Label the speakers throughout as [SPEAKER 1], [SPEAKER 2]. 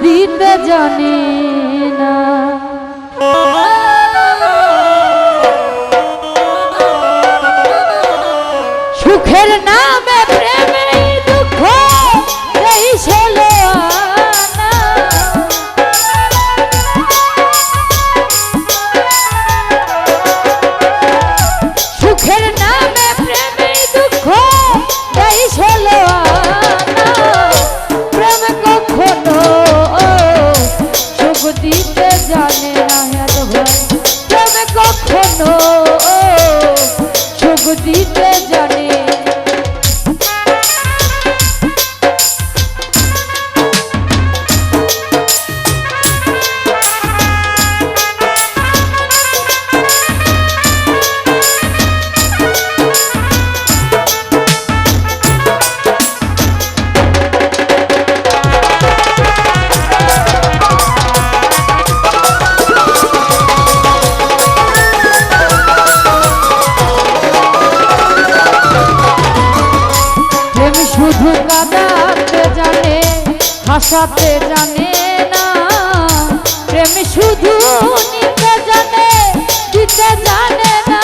[SPEAKER 1] দিতে জানে না। সুখের নামে প্রেমে দুঃখ এই ছেলে আনা। সুখের নামে প্রেমে দুঃখ এই ছেলে আনা। প্রেম কখনো সুখ দিতে জানে না। ভাই প্রেম কখনো সুখ দিতে জানে। শুধু কাঁদাতে জানে হাসাতে জানে না। প্রেম শুধু নিতে জানে দিতে জানে না।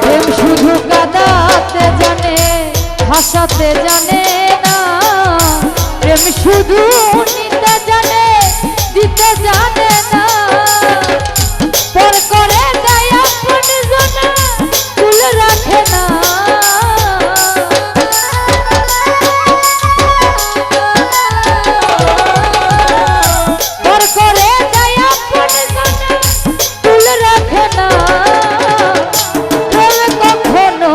[SPEAKER 1] প্রেম শুধু কাঁদাতে জানে হাসাতে জানে না। প্রেম শুধু নিতে জানে দিতে জানে না। পর করে দেয় আপন জনা কুল রাখে না। পর করে দেয় আপন জনা কুল রাখে না। প্রেম কখনো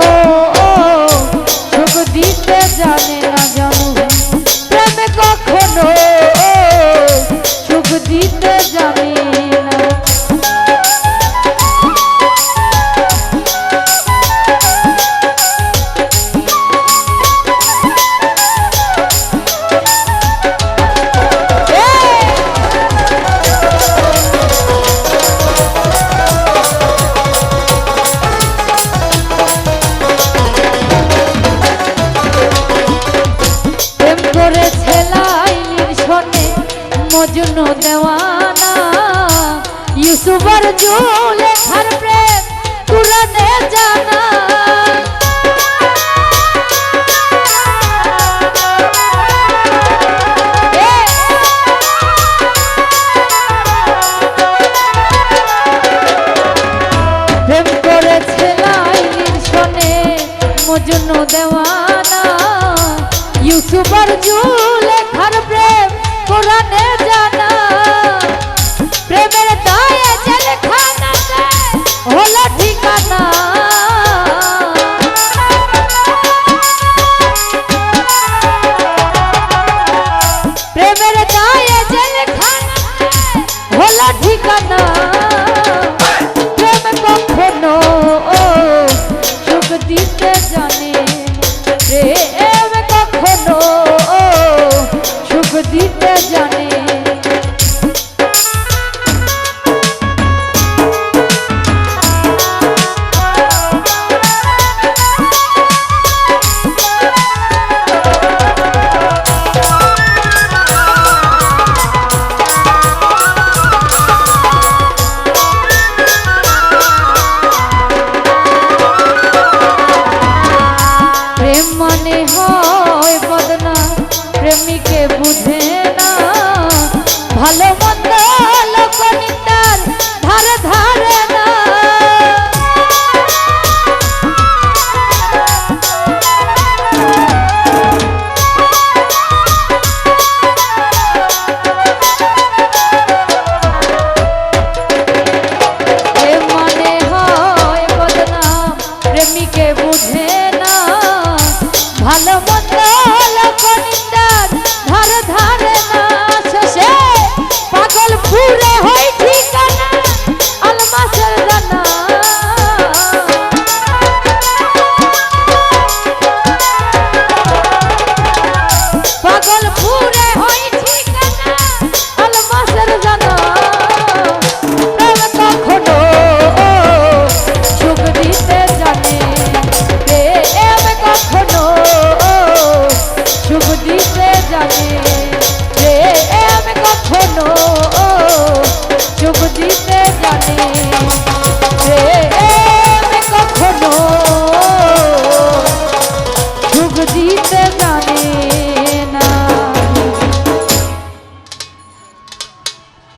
[SPEAKER 1] সুখ দিতে জানে না। জানো প্রেম কখনো সুখ দিতে জানে না। প্রেম করেছে লাইলির শোনে মজনু দেওয়ানা। ইউসুফ আর জুল